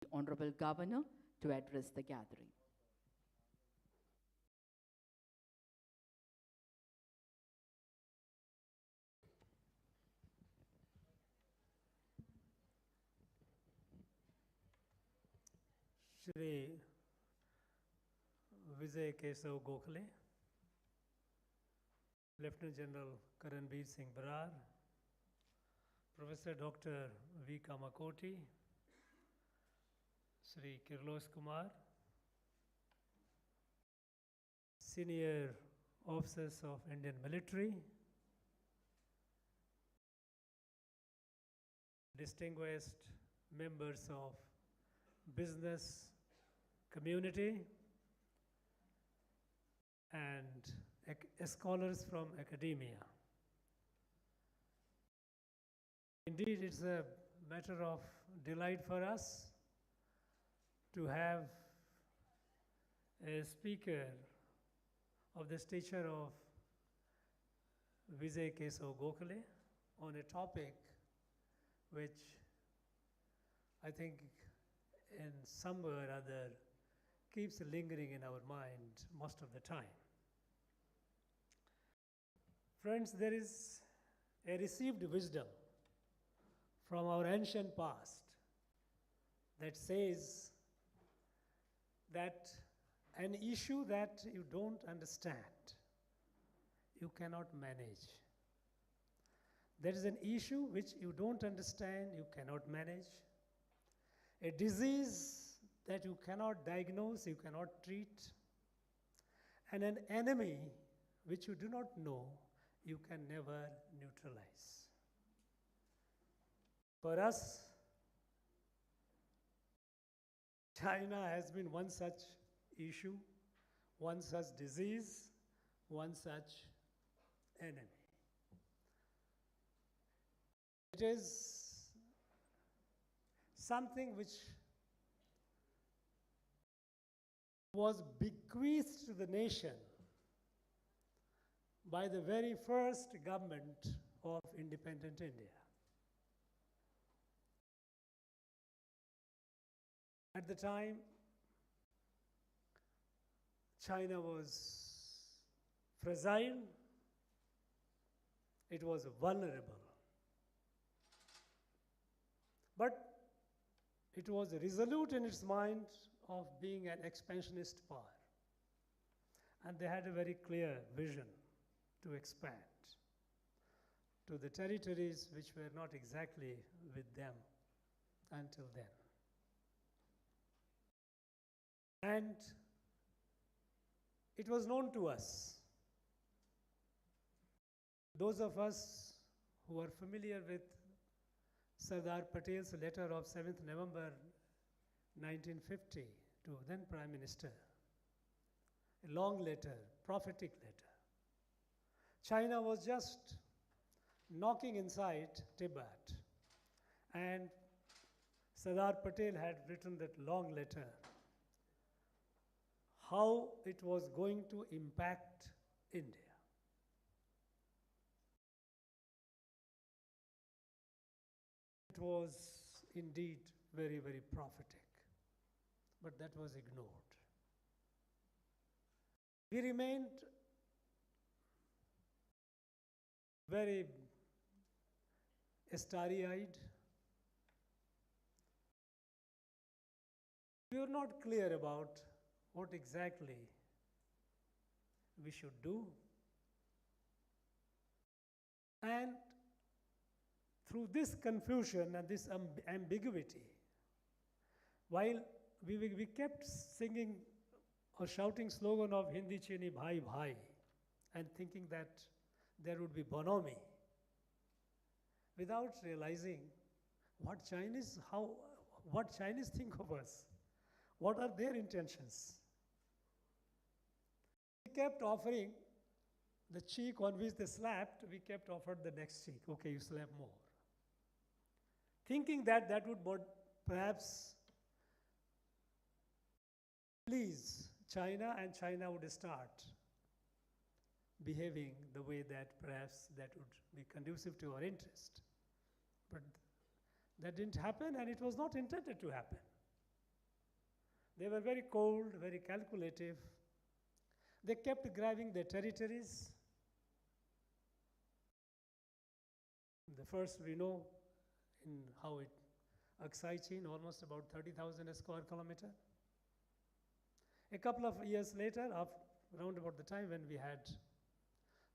the Honorable Governor to address the gathering. Shri Vijay Kesav Gokhale, Lieutenant General Karanbir Singh Brar, Professor Dr. V. Kamakoti, Shri Kirlosh Kumar, Senior Officers of Indian Military, distinguished members of business community, and scholars from academia. Indeed, it's a matter of delight for us to have a speaker of the stature of Vijay Kesav Gokhale on a topic which I think in some way or other keeps lingering in our mind most of the time. Friends, there is a received wisdom from our ancient past that says that an issue that you don't understand, you cannot manage. There is an issue which you don't understand, you cannot manage. A disease that you cannot diagnose, you cannot treat. And an enemy which you do not know, you can never neutralize. For us, China has been one such issue, one such disease, one such enemy. It is something which was bequeathed to the nation by the very first government of independent India. At the time, China was fragile, it was vulnerable. But it was resolute in its mind of being an expansionist power. And they had a very clear vision to expand to the territories which were not exactly with them until then. And it was known to us, those of us who are familiar with Sardar Patel's letter of 7th November 1950 to then Prime Minister, a long letter, prophetic letter. China was just knocking inside Tibet, and Sardar Patel had written that long letter, how it was going to impact India. It was indeed very, very prophetic, but that was ignored. We remained very starry-eyed. We were not clear about what exactly we should do. And through this confusion and this ambiguity, while we kept singing or shouting slogan of Hindi Chini Bhai Bhai and thinking that there would be bonhomie, without realizing what Chinese think of us, what are their intentions. We kept offering the cheek on which they slapped, we kept offered the next cheek. Okay, you slap more. Thinking that that would perhaps please China, and China would start behaving the way that perhaps that would be conducive to our interest. But that didn't happen, and it was not intended to happen. They were very cold, very calculative. They kept grabbing their territories. The first we know in how it, Aksai Chin, almost about 30,000 square kilometer. A couple of years later, around about the time when we had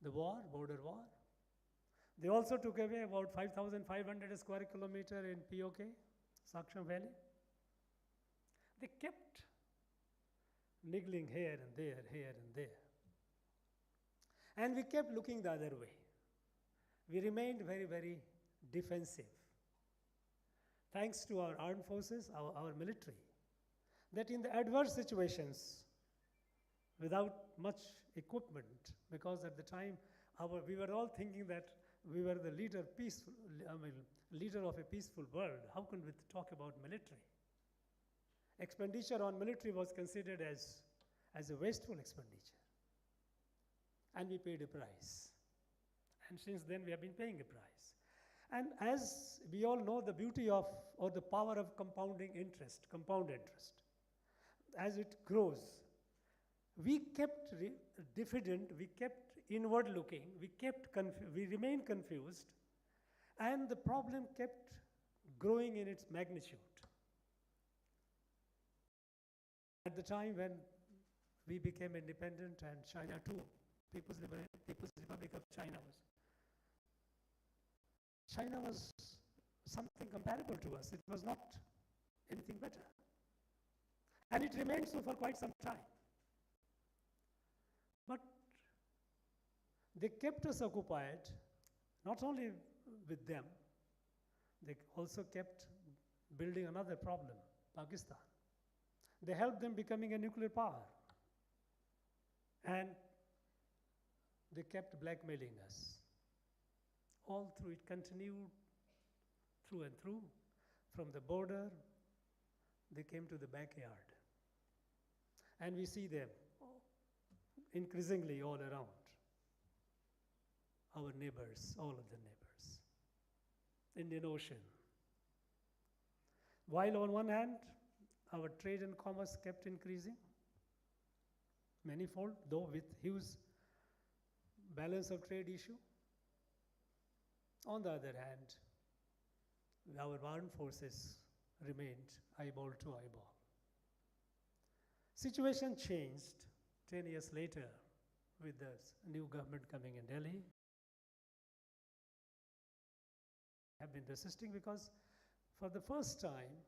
the war, border war, they also took away about 5,500 square kilometer in POK, Saksham Valley. They kept niggling here and there, here and there. And we kept looking the other way. We remained very, very defensive. Thanks to our armed forces, our military, that in the adverse situations, without much equipment, because at the time we were all thinking that we were the leader of a peaceful world. How can we talk about military? Expenditure on military was considered as a wasteful expenditure. And we paid a price. And since then we have been paying a price. And as we all know, the beauty of or the power of compound interest, as it grows, we kept diffident, we kept inward looking, we remained confused, and the problem kept growing in its magnitude. At the time when we became independent and China too, People's Republic of China was something comparable to us. It was not anything better. And it remained so for quite some time. But they kept us occupied, not only with them, they also kept building another problem, Pakistan. They helped them becoming a nuclear power. And they kept blackmailing us. All through it continued, through and through. From the border, they came to the backyard. And we see them increasingly all around. Our neighbors, all of the neighbors. Indian Ocean. While on one hand, our trade and commerce kept increasing, manifold, though with huge balance of trade issue. On the other hand, our armed forces remained eyeball to eyeball. Situation changed 10 years later with the new government coming in Delhi. Have been resisting because for the first time